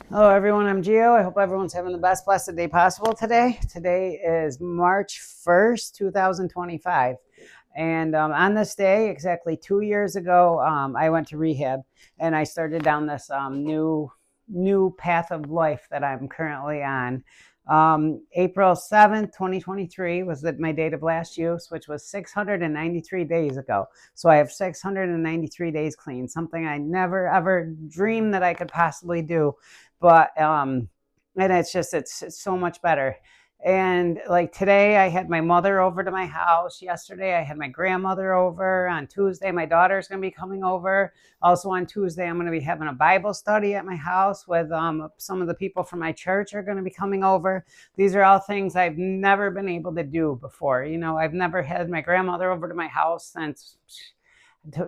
Hello, everyone. I'm Gio. I hope everyone's having the best blessed day possible today. Today is March 1st, 2025. And on this day, exactly 2 years ago, I went to rehab and I started down this new path of life that I'm currently on. April 7th, 2023 was my date of last use, which was 693 days ago. So I have 693 days clean, something I never ever dreamed that I could possibly do. But and it's so much better. And like today I had my mother over to my house. Yesterday I had my grandmother over. On Tuesday my daughter's going to be coming over. Also on Tuesday I'm going to be having a Bible study at my house with some of the people from my church are going to be coming over. These are all things I've never been able to do before. I've never had my grandmother over to my house since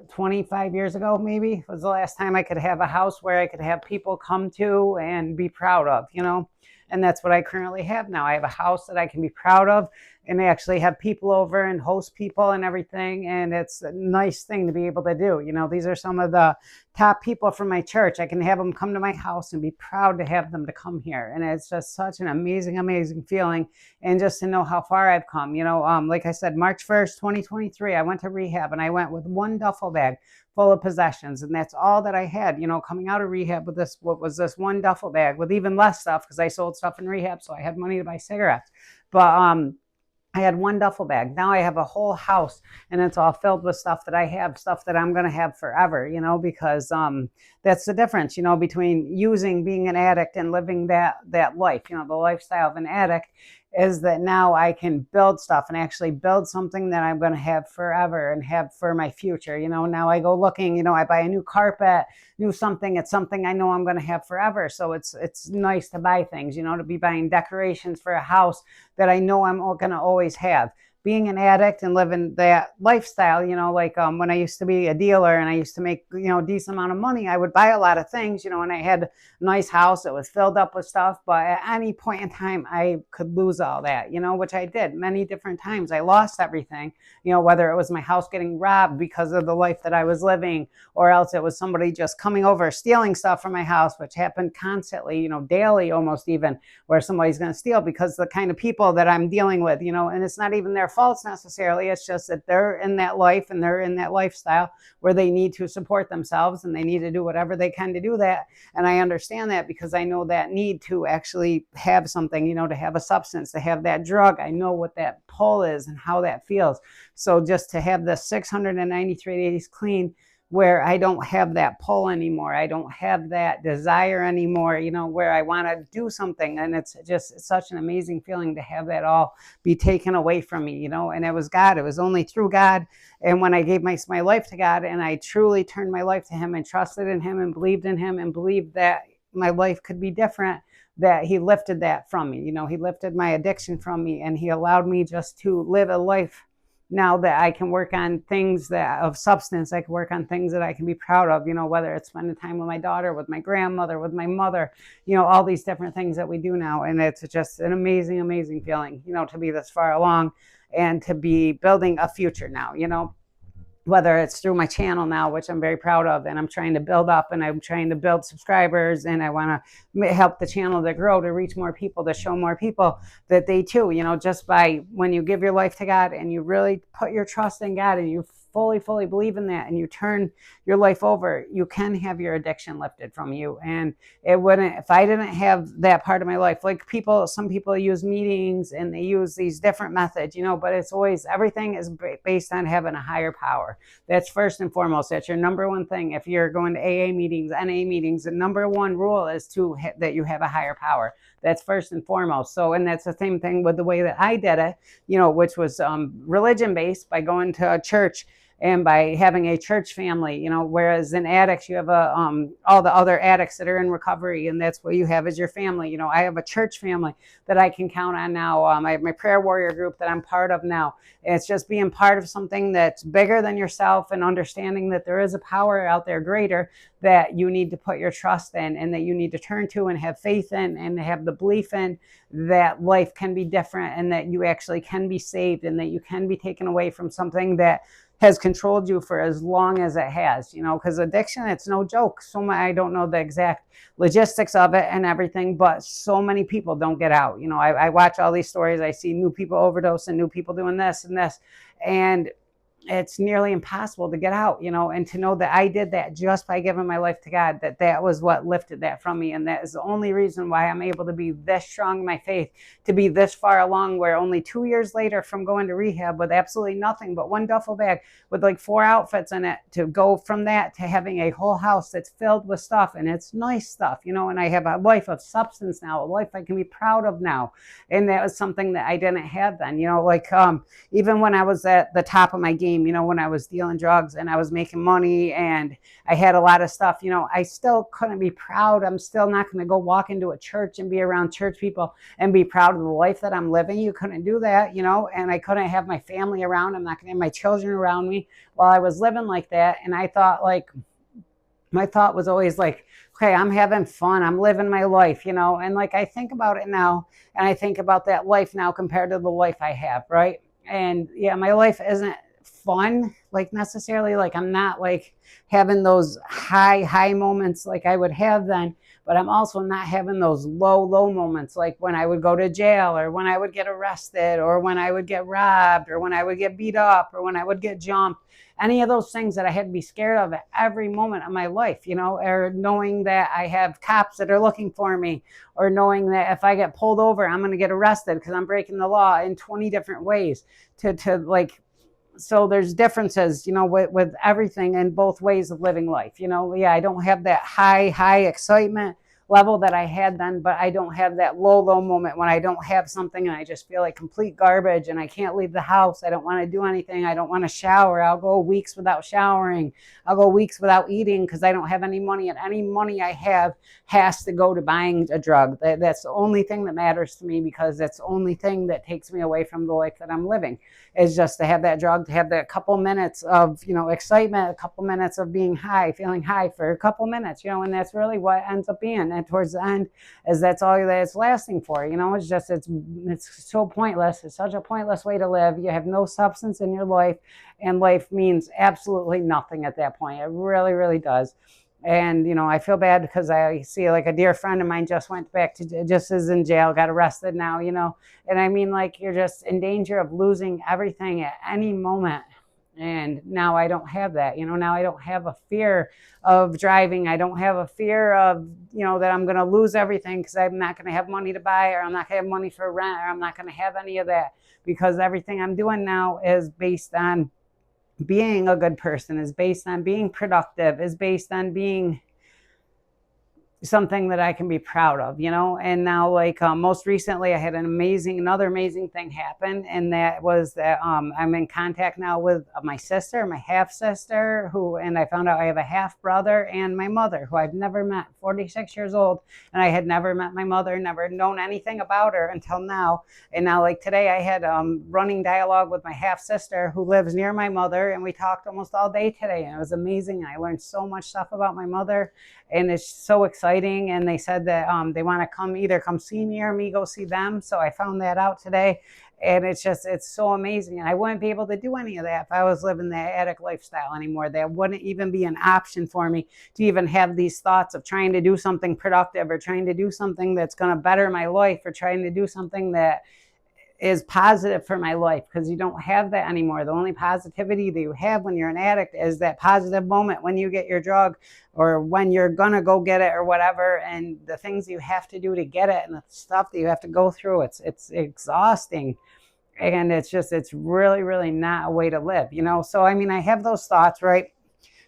25 years ago, maybe was the last time I could have a house where I could have people come to and be proud of. And that's what I currently have now. I have a house that I can be proud of and actually have people over and host people and everything. And it's a nice thing to be able to do. These are some of the top people from my church. I can have them come to my house and be proud to have them to come here. And it's just such an amazing feeling. And just to know how far I've come, like I said, March 1st, 2023, I went to rehab and I went with one duffel bag full of possessions. And that's all that I had, coming out of rehab with what was this one duffel bag with even less stuff because I sold stuff in rehab. So I had money to buy cigarettes. But I had one duffel bag. Now I have a whole house and it's all filled with stuff that I have, stuff that I'm going to have forever, because that's the difference, between being an addict and living that life, the lifestyle of an addict is that now I can build stuff and actually build something that I'm going to have forever and have for my future. Now I go looking, I buy a new carpet, new something. It's something I know I'm going to have forever. So it's nice to buy things, to be buying decorations for a house that I know I'm going to always have. Being an addict and living that lifestyle, like when I used to be a dealer and I used to make, a decent amount of money, I would buy a lot of things, and I had a nice house that was filled up with stuff. But at any point in time, I could lose all that, which I did many different times. I lost everything, whether it was my house getting robbed because of the life that I was living, or else it was somebody just coming over, stealing stuff from my house, which happened constantly, daily almost even, where somebody's going to steal because the kind of people that I'm dealing with, and it's not even their faults necessarily. It's just that they're in that life and they're in that lifestyle where they need to support themselves and they need to do whatever they can to do that. And I understand that because I know that need to actually have something, to have a substance, to have that drug. I know what that pull is and how that feels. So just to have the 693 days clean where I don't have that pull anymore. I don't have that desire anymore, where I want to do something. And it's such an amazing feeling to have that all be taken away from me, and it was God. It was only through God. And when I gave my life to God and I truly turned my life to him and trusted in him and believed in him and believed that my life could be different, that he lifted that from me. He lifted my addiction from me and he allowed me just to live a life now that I can work on things that of substance. I can work on things that I can be proud of, whether it's spending time with my daughter, with my grandmother, with my mother, all these different things that we do now. And it's just an amazing feeling, to be this far along and to be building a future now, whether it's through my channel now, which I'm very proud of, and I'm trying to build up and I'm trying to build subscribers and I want to help the channel to grow, to reach more people, to show more people that they too, just by when you give your life to God and you really put your trust in God and you fully believe in that and you turn your life over, you can have your addiction lifted from you. And it wouldn't, if I didn't have that part of my life, like some people use meetings and they use these different methods, but it's always, everything is based on having a higher power. That's first and foremost. That's your number one thing. If you're going to AA meetings, NA meetings, the number one rule is that you have a higher power. That's first and foremost. So, and that's the same thing with the way that I did it, which was religion based, by going to a church and by having a church family, whereas in addicts, you have all the other addicts that are in recovery, and that's what you have as your family. I have a church family that I can count on now. I have my prayer warrior group that I'm part of now. It's just being part of something that's bigger than yourself and understanding that there is a power out there greater that you need to put your trust in and that you need to turn to and have faith in and have the belief in that life can be different and that you actually can be saved and that you can be taken away from something that has controlled you for as long as it has, because addiction, it's no joke. I don't know the exact logistics of it and everything, but so many people don't get out. I watch all these stories. I see new people overdose and new people doing this and this, and it's nearly impossible to get out, and to know that I did that just by giving my life to God, that was what lifted that from me. And that is the only reason why I'm able to be this strong in my faith, to be this far along, where only 2 years later from going to rehab with absolutely nothing but one duffel bag with like 4 outfits in it, to go from that to having a whole house that's filled with stuff, and it's nice stuff, and I have a life of substance now, a life I can be proud of now. And that was something that I didn't have then, even when I was at the top of my game, when I was dealing drugs and I was making money and I had a lot of stuff, I still couldn't be proud. I'm still not going to go walk into a church and be around church people and be proud of the life that I'm living. You couldn't do that, and I couldn't have my family around. I'm not going to have my children around me while I was living like that. And I thought, my thought was always like, okay, I'm having fun. I'm living my life, and I think about it now, and I think about that life now compared to the life I have, right? And yeah, my life isn't fun, necessarily, I'm not having those high moments like I would have then, but I'm also not having those low moments, like when I would go to jail, or when I would get arrested, or when I would get robbed, or when I would get beat up, or when I would get jumped. Any of those things that I had to be scared of at every moment of my life, or knowing that I have cops that are looking for me, or knowing that if I get pulled over, I'm going to get arrested because I'm breaking the law in 20 different ways so there's differences, with everything in both ways of living life. Yeah, I don't have that high excitement level that I had then, but I don't have that low moment when I don't have something and I just feel like complete garbage and I can't leave the house. I don't want to do anything. I don't want to shower. I'll go weeks without showering. I'll go weeks without eating because I don't have any money, and any money I have has to go to buying a drug. That's the only thing that matters to me, because that's the only thing that takes me away from the life that I'm living, is just to have that drug, to have that couple minutes of, excitement, a couple minutes of being high, feeling high for a couple minutes, and that's really what ends up being. And towards the end, is that's all that it's lasting for. It's so pointless. It's such a pointless way to live. You have no substance in your life, and life means absolutely nothing at that point. It really does. And I feel bad because I see a dear friend of mine just went back to, just is in jail, got arrested now, and I mean, you're just in danger of losing everything at any moment. And now I don't have that. Now I don't have a fear of driving. I don't have a fear of, that I'm going to lose everything because I'm not going to have money to buy, or I'm not going to have money for rent, or I'm not going to have any of that, because everything I'm doing now is based on being a good person, is based on being productive, is based on being something that I can be proud of, and now most recently I had another amazing thing happen, and that was that I'm in contact now with my sister, my half sister, and I found out I have a half brother, and my mother, who I've never met, 46 years old, and I had never met my mother, never known anything about her until now. And now today I had running dialogue with my half sister, who lives near my mother, and we talked almost all day today, and it was amazing. I learned so much stuff about my mother, and it's so exciting. And they said that they want to either come see me or me go see them. So I found that out today, and it's so amazing. And I wouldn't be able to do any of that if I was living that addict lifestyle anymore. That wouldn't even be an option for me to even have these thoughts of trying to do something productive, or trying to do something that's going to better my life, or trying to do something that is positive for my life, because you don't have that anymore. The only positivity that you have when you're an addict is that positive moment when you get your drug, or when you're gonna go get it, or whatever, and the things you have to do to get it, and the stuff that you have to go through. It's exhausting, and it's really not a way to live. So I mean, I have those thoughts, right,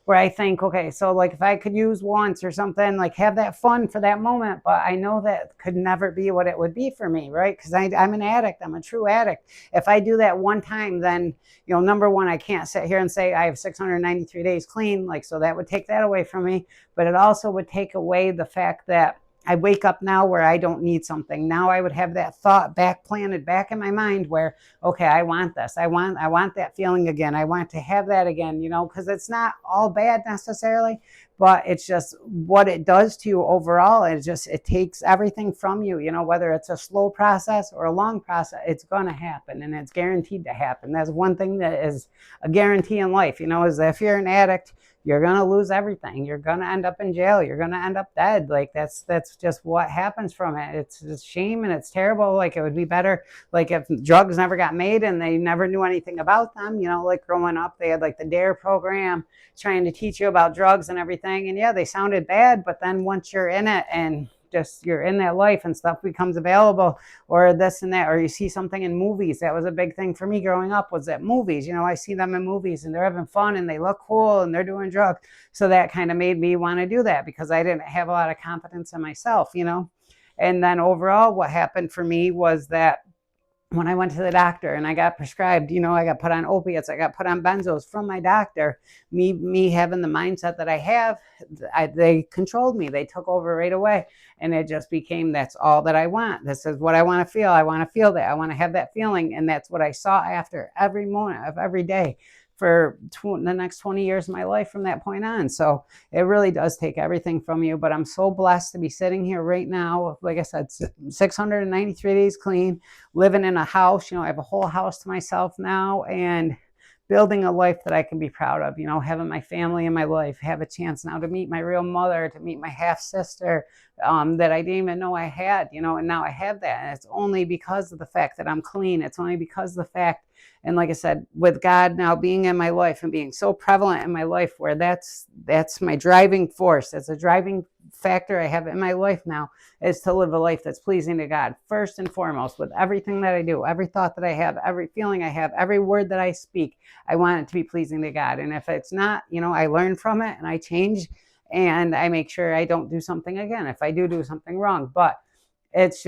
where I think, okay, so if I could use once or something, have that fun for that moment, but I know that could never be what it would be for me, right? Because I'm an addict. I'm a true addict. If I do that one time, then, number one, I can't sit here and say I have 693 days clean, so that would take that away from me. But it also would take away the fact that I wake up now where I don't need something. Now I would have that thought back planted back in my mind where, okay, I want this. I want that feeling again. I want to have that again, because it's not all bad necessarily, but it's just what it does to you overall. It takes everything from you, whether it's a slow process or a long process, it's going to happen and it's guaranteed to happen. That's one thing that is a guarantee in life, is that if you're an addict, you're going to lose everything. You're going to end up in jail. You're going to end up dead. Like that's just what happens from it. It's a shame and it's terrible. Like it would be better like if drugs never got made and they never knew anything about them, like growing up, they had like the DARE program trying to teach you about drugs and everything. And yeah, they sounded bad, but then once you're in it and just you're in that life and stuff becomes available, or this and that, or you see something in movies. That was a big thing for me growing up, was that movies, I see them in movies and they're having fun and they look cool and they're doing drugs. So that kind of made me want to do that because I didn't have a lot of confidence in myself. And then overall what happened for me was that when I went to the doctor and I got prescribed, I got put on opiates, I got put on benzos from my doctor, me having the mindset that I have, they controlled me. They took over right away. And it just became, that's all that I want. This is what I want to feel. I want to feel that. I want to have that feeling. And that's what I saw after every moment of every day for the next 20 years of my life from that point on. So it really does take everything from you. But I'm so blessed to be sitting here right now. Like I said, 693 days clean, living in a house. I have a whole house to myself now and building a life that I can be proud of, having my family in my life, have a chance now to meet my real mother, to meet my half sister that I didn't even know I had, and now I have that. And it's only because of the fact that I'm clean. It's only because of the fact, and like I said, with God now being in my life and being so prevalent in my life where that's my driving force. That's a driving factor I have in my life now, is to live a life that's pleasing to God first and foremost, with everything that I do, every thought that I have, every feeling I have, every word that I speak. I want it to be pleasing to God. And if it's not, I learn from it and I change and I make sure I don't do something again if I do something wrong. But it's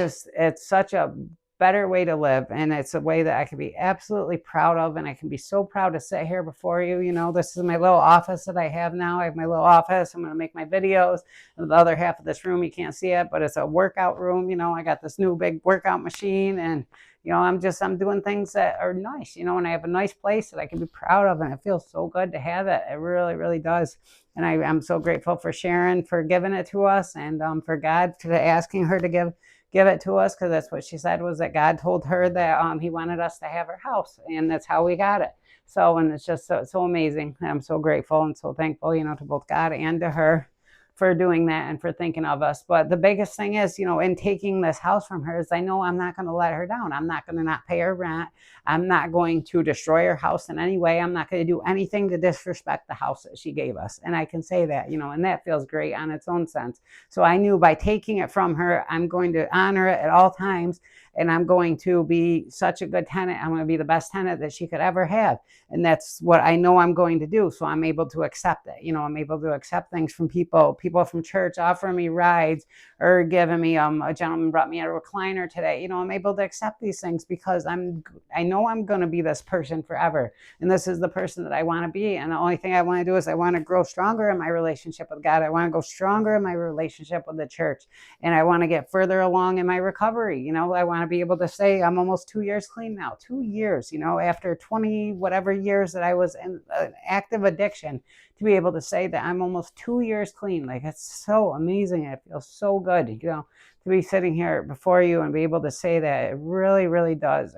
such a better way to live, and it's a way that I can be absolutely proud of, and I can be so proud to sit here before you. This is my little office that I have now. I have my little office. I'm going to make my videos. And the other half of this room, you can't see it, but it's a workout room. I got this new big workout machine, and I'm doing things that are nice, and I have a nice place that I can be proud of, and it feels so good to have it. It really, really does. And I'm so grateful for Sharon for giving it to us, and for God for asking her to give it to us, because that's what she said, was that God told her that he wanted us to have her house, and that's how we got it. So, and it's just so amazing. I'm so grateful and so thankful, to both God and to her for doing that and for thinking of us. But the biggest thing is, in taking this house from her, is I know I'm not going to let her down. I'm not going to not pay her rent. I'm not going to destroy her house in any way. I'm not going to do anything to disrespect the house that she gave us. And I can say that, and that feels great on its own sense. So I knew by taking it from her, I'm going to honor it at all times. And I'm going to be such a good tenant. I'm going to be the best tenant that she could ever have. And that's what I know I'm going to do. So I'm able to accept it. I'm able to accept things from people from church offering me rides, or giving me, a gentleman brought me a recliner today. I'm able to accept these things because I know I'm going to be this person forever. And this is the person that I want to be. And the only thing I want to do is I want to grow stronger in my relationship with God. I want to go stronger in my relationship with the church. And I want to get further along in my recovery. I want to be able to say I'm almost 2 years clean now. 2 years, after 20 whatever years that I was in active addiction, to be able to say that I'm almost 2 years clean. Like, it's so amazing. It feels so good, to be sitting here before you and be able to say that. It really, really does.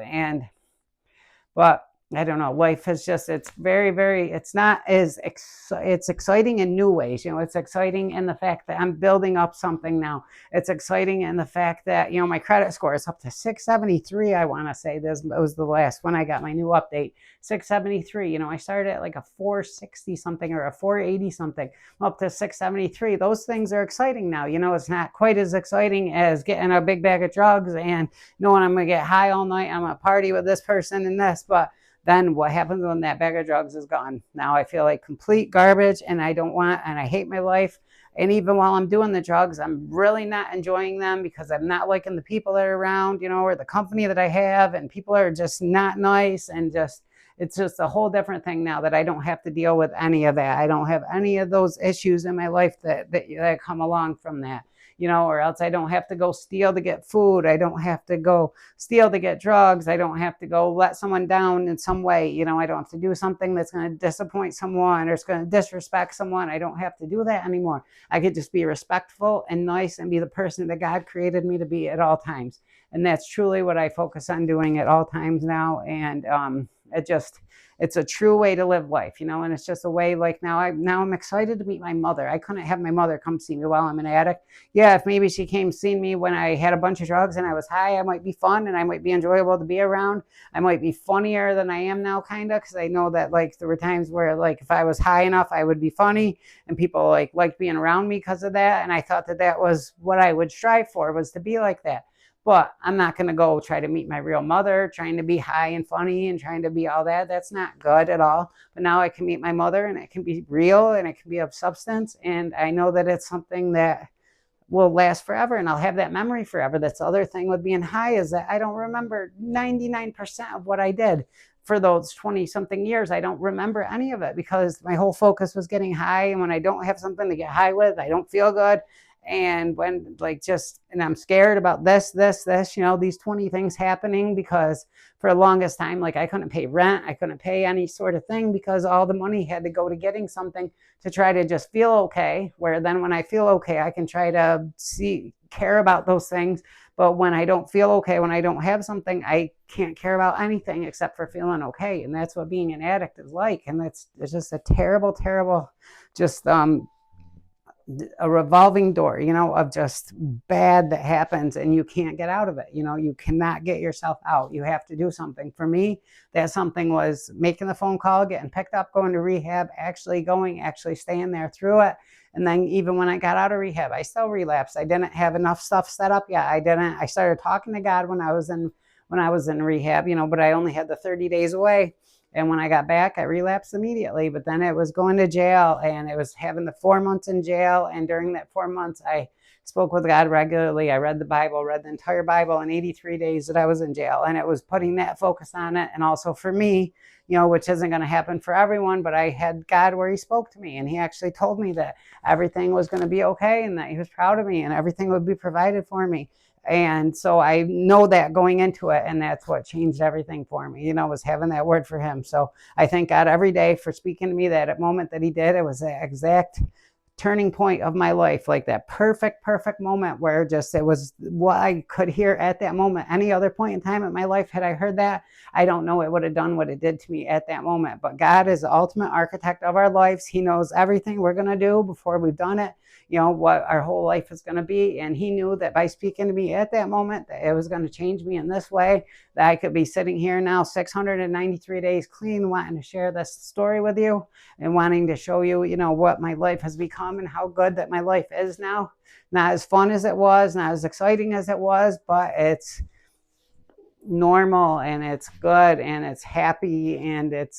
But I don't know, life is just, it's very, very, it's not as, it's exciting in new ways. It's exciting in the fact that I'm building up something now. It's exciting in the fact that, my credit score is up to 673. I want to say this was the last when I got my new update, 673. I started at like a 460 something or a 480 something, up to 673. Those things are exciting now. It's not quite as exciting as getting a big bag of drugs and knowing I'm going to get high all night. I'm going to party with this person and this, but then what happens when that bag of drugs is gone? Now I feel like complete garbage, and I hate my life. And even while I'm doing the drugs, I'm really not enjoying them because I'm not liking the people that are around, or the company that I have, and people are just not nice, and it's just a whole different thing now that I don't have to deal with any of that. I don't have any of those issues in my life that come along from that, or else I don't have to go steal to get food. I don't have to go steal to get drugs. I don't have to go let someone down in some way. I don't have to do something that's going to disappoint someone or it's going to disrespect someone. I don't have to do that anymore. I could just be respectful and nice and be the person that God created me to be at all times. And that's truly what I focus on doing at all times now. And it's a true way to live life, and it's just a way, like now I'm excited to meet my mother. I couldn't have my mother come see me while I'm an addict. Yeah, if maybe she came see me when I had a bunch of drugs and I was high, I might be fun and I might be enjoyable to be around. I might be funnier than I am now, kind of, because I know that like there were times where like if I was high enough, I would be funny and people liked being around me because of that. And I thought that was what I would strive for, was to be like that. But I'm not going to go try to meet my real mother, trying to be high and funny and trying to be all that. That's not good at all. But now I can meet my mother and it can be real and it can be of substance. And I know that it's something that will last forever and I'll have that memory forever. That's the other thing with being high, is that I don't remember 99% of what I did for those 20 something years. I don't remember any of it because my whole focus was getting high. And when I don't have something to get high with, I don't feel good. And when and I'm scared about this, these 20 things happening, because for the longest time, like I couldn't pay rent, I couldn't pay any sort of thing because all the money had to go to getting something to try to just feel okay. Where then when I feel okay, I can try to care about those things. But when I don't feel okay, when I don't have something, I can't care about anything except for feeling okay. And that's what being an addict is like. And it's just a terrible, terrible, just a revolving door, of just bad that happens and you can't get out of it. You cannot get yourself out. You have to do something. For me, that something was making the phone call, getting picked up, going to rehab, actually staying there through it. And then even when I got out of rehab, I still relapsed. I didn't have enough stuff set up yet. I started talking to God when I was in rehab, but I only had the 30 days away. And when I got back, I relapsed immediately. But then it was going to jail, and it was having the 4 months in jail. And during that 4 months, I spoke with God regularly. I read the entire Bible in 83 days that I was in jail. And it was putting that focus on it. And also for me, which isn't going to happen for everyone, but I had God where he spoke to me. And he actually told me that everything was going to be okay and that he was proud of me and everything would be provided for me. And so I know that going into it, and that's what changed everything for me, was having that word for him. So I thank God every day for speaking to me. That moment that he did, it was the exact turning point of my life, like that perfect moment where it was what I could hear at that moment. Any other point in time in my life, had I heard that, I don't know it would have done what it did to me at that moment. But God is the ultimate architect of our lives. He knows everything we're going to do before we've done it, what our whole life is going to be. And he knew that by speaking to me at that moment, that it was going to change me in this way, that I could be sitting here now 693 days clean, wanting to share this story with you and wanting to show you, what my life has become and how good that my life is now. Not as fun as it was, not as exciting as it was, but it's normal and it's good and it's happy and it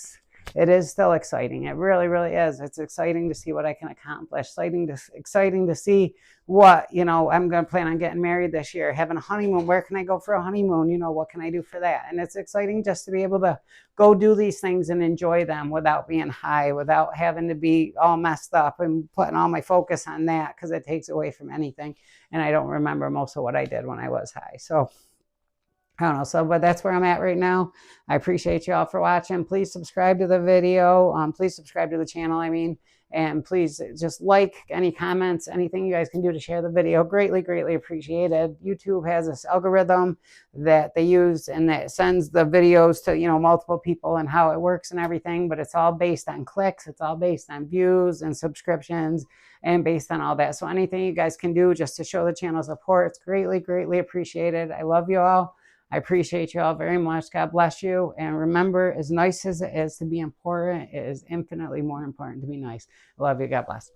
is still exciting. It really, really is. It's exciting to see what I can accomplish. Exciting to see what, I'm going to plan on getting married this year, having a honeymoon. Where can I go for a honeymoon? What can I do for that? And it's exciting just to be able to go do these things and enjoy them without being high, without having to be all messed up and putting all my focus on that, because it takes away from anything. And I don't remember most of what I did when I was high. So I don't know. So, but that's where I'm at right now. I appreciate you all for watching. Please subscribe to the video. Please subscribe to the channel, and please just like, any comments, anything you guys can do to share the video. Greatly, greatly appreciated. YouTube has this algorithm that they use and that sends the videos to, multiple people, and how it works and everything, but it's all based on clicks. It's all based on views and subscriptions and based on all that. So anything you guys can do just to show the channel support, it's greatly, greatly appreciated. I love you all. I appreciate you all very much. God bless you. And remember, as nice as it is to be important, it is infinitely more important to be nice. I love you. God bless.